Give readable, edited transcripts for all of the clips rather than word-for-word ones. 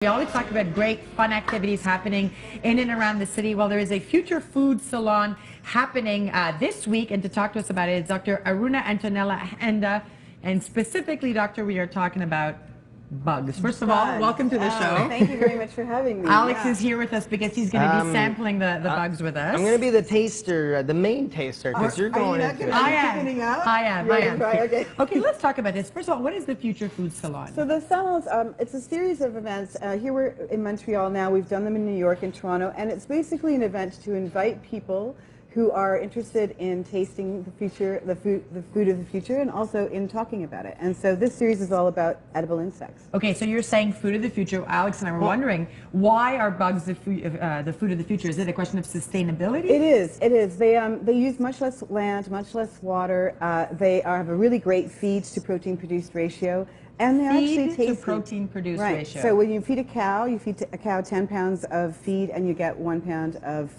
We always talk about great fun activities happening in and around the city. Well, there is a future food salon happening this week, and to talk to us about it is Dr. Aruna Handa, and specifically, Doctor, we are talking about bugs. First of all, welcome to the show. Thank you very much for having me. Alex is here with us because he's going to be sampling the bugs with us. I'm going to be the taster, the main taster, because you're going into it. I am. Okay. Okay, let's talk about this. First of all, what is the Future Food Salon? So the salons, it's a series of events. Here we're in Montreal now. We've done them in New York and Toronto, and it's basically an event to invite people who are interested in tasting the future, the food of the future, and also in talking about it. And so this series is all about edible insects. Okay, so you're saying food of the future. Alex and I were wondering, why are bugs the food of the future? Is it a question of sustainability? It is. It is. They use much less land, much less water. They have a really great feed to protein produced ratio. And they're actually tasty. Feed to protein produced ratio. So when you feed a cow, you feed a cow 10 pounds of feed and you get 1 pound of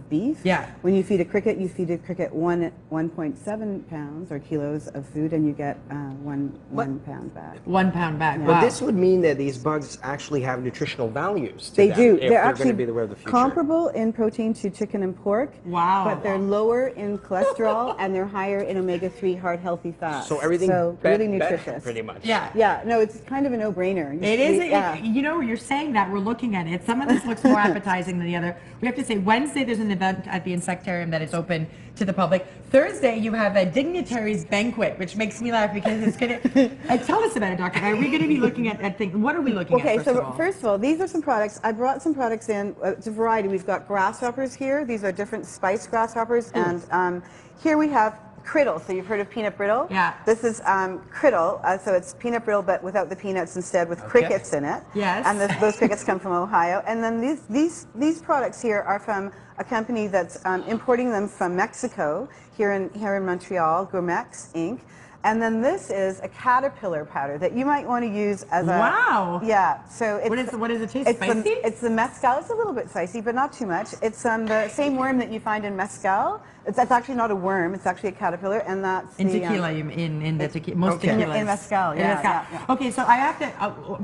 beef. Yeah. When you feed a cricket 1.7 pounds or kilos of food and you get 1 pound back. 1 pound back. Yeah. But this would mean that these bugs actually have nutritional values to They them do. if They're going to actually be the way of the future. comparable in protein to chicken and pork. Wow. But they're lower in cholesterol and they're higher in omega-3 heart healthy fats. So everything really nutritious. pretty much. Yeah, no, it's kind of a no-brainer. It is. You know, you're saying that, we're looking at it. Some of this looks more appetizing than the other. We have to say, Wednesday there's an event at the Insectarium that is open to the public. Thursday you have a dignitaries banquet, which makes me laugh because it's going to... tell us about it, Doctor. Are we going to be looking at things? What are we looking at, first of all, these are some products. I brought some products in. It's a variety. We've got grasshoppers here. These are different spice grasshoppers. And here we have criddle. So you've heard of peanut brittle? Yeah. This is criddle. So it's peanut brittle, but without the peanuts, instead with crickets in it. Yes. And those crickets come from Ohio. And then these products here are from a company that's importing them from Mexico here in Montreal, Gourmex Inc. And then this is a caterpillar powder that you might want to use as a... Wow. Yeah. So it's, what does it taste? Spicy? It's the mezcal. It's a little bit spicy, but not too much. It's the same worm that you find in mezcal. It's actually not a worm. It's actually a caterpillar, and that's in tequila. In the tequila, most tequilas. In mezcal. Yeah. Okay, so I have to.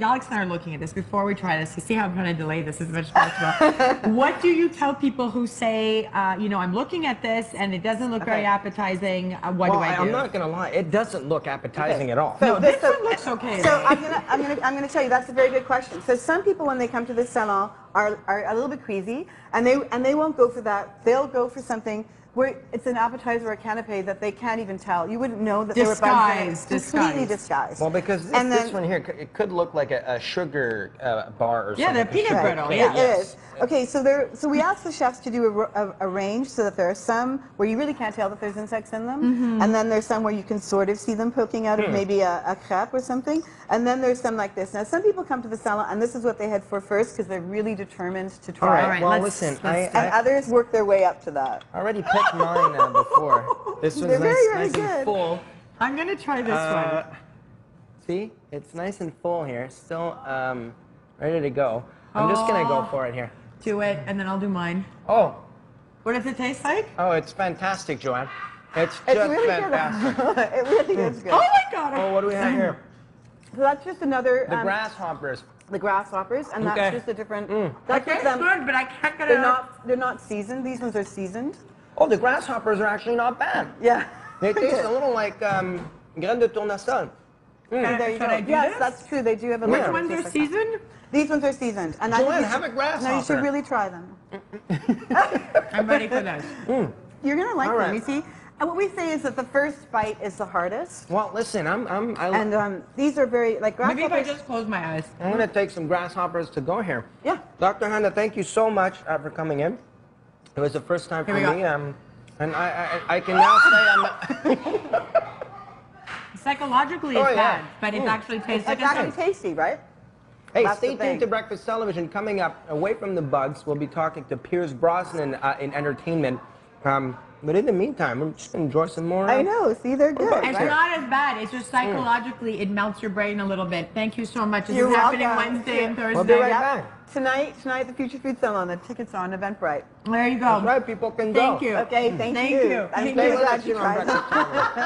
Alex and I are looking at this before we try this to see how I'm going to delay this as much as possible. What do you tell people who say, you know, I'm looking at this and it doesn't look very appetizing? What do I do? I'm not going to lie. It doesn't look appetizing at all. No, this one looks okay. So I'm gonna tell you, that's a very good question. So some people, when they come to this salon, are a little bit queasy, and they won't go for that. They'll go for something where it's an appetizer or a canapé that they can't even tell. You wouldn't know that they were bugs. Completely disguised. Well, because this one here, it could look like a sugar bar or something. Yeah, they're peanut brittle. Yeah, it is. Okay, so we asked the chefs to do a range so that there are some where you really can't tell that there's insects in them, and then there's some where you can sort of see them poking out of maybe a crepe or something, and then there's some like this. Now, some people come to the salon, and this is what they head for first because they're really determined to try. All right, well, listen, and others work their way up to that. I already picked mine before. This one's nice and full. I'm going to try this one. See, it's nice and full here, still ready to go. I'm just going to go for it here. Do it, and then I'll do mine. Oh. What does it taste like? Oh, it's fantastic, Joanne. It's just really fantastic. Good. It really is good. Oh my God! Oh, what do we have here? So that's just another... The grasshoppers. The grasshoppers, and that's just a different... That tastes good, but I can't get it up. They're not seasoned. These ones are seasoned. Oh, the grasshoppers are actually not bad. Yeah. They taste a little like graines de tournesol. There you go. Yes, that's true. They do have a little... Which ones are seasoned? These ones are seasoned. And Joanne, have a grasshopper. No, you should really try them. I'm ready for this. You're going to like them, you see? And what we say is that the first bite is the hardest. Well, listen, and these are very, like, grasshoppers... Maybe if I just close my eyes. I'm going to take some grasshoppers to go here. Yeah. Dr. Handa, thank you so much for coming in. It was the first time for me, and I can now say I'm... Psychologically, it's bad, but it actually tastes like It's actually tasty, right? Hey, stay tuned to Breakfast Television. Coming up, away from the bugs, we'll be talking to Pierce Brosnan in entertainment. But in the meantime, we're just going to enjoy some more. I know. See, they're good. It's not as bad. It's just psychologically, it melts your brain a little bit. Thank you so much. This You're is happening welcome. Wednesday and Thursday. We'll be right back. Tonight, the Future Food Salon. The tickets are on Eventbrite. There you go. That's right, people can go. Thank you. Okay, thank you. Thank you. I'm Stay glad with you us on tried Breakfast that. Television.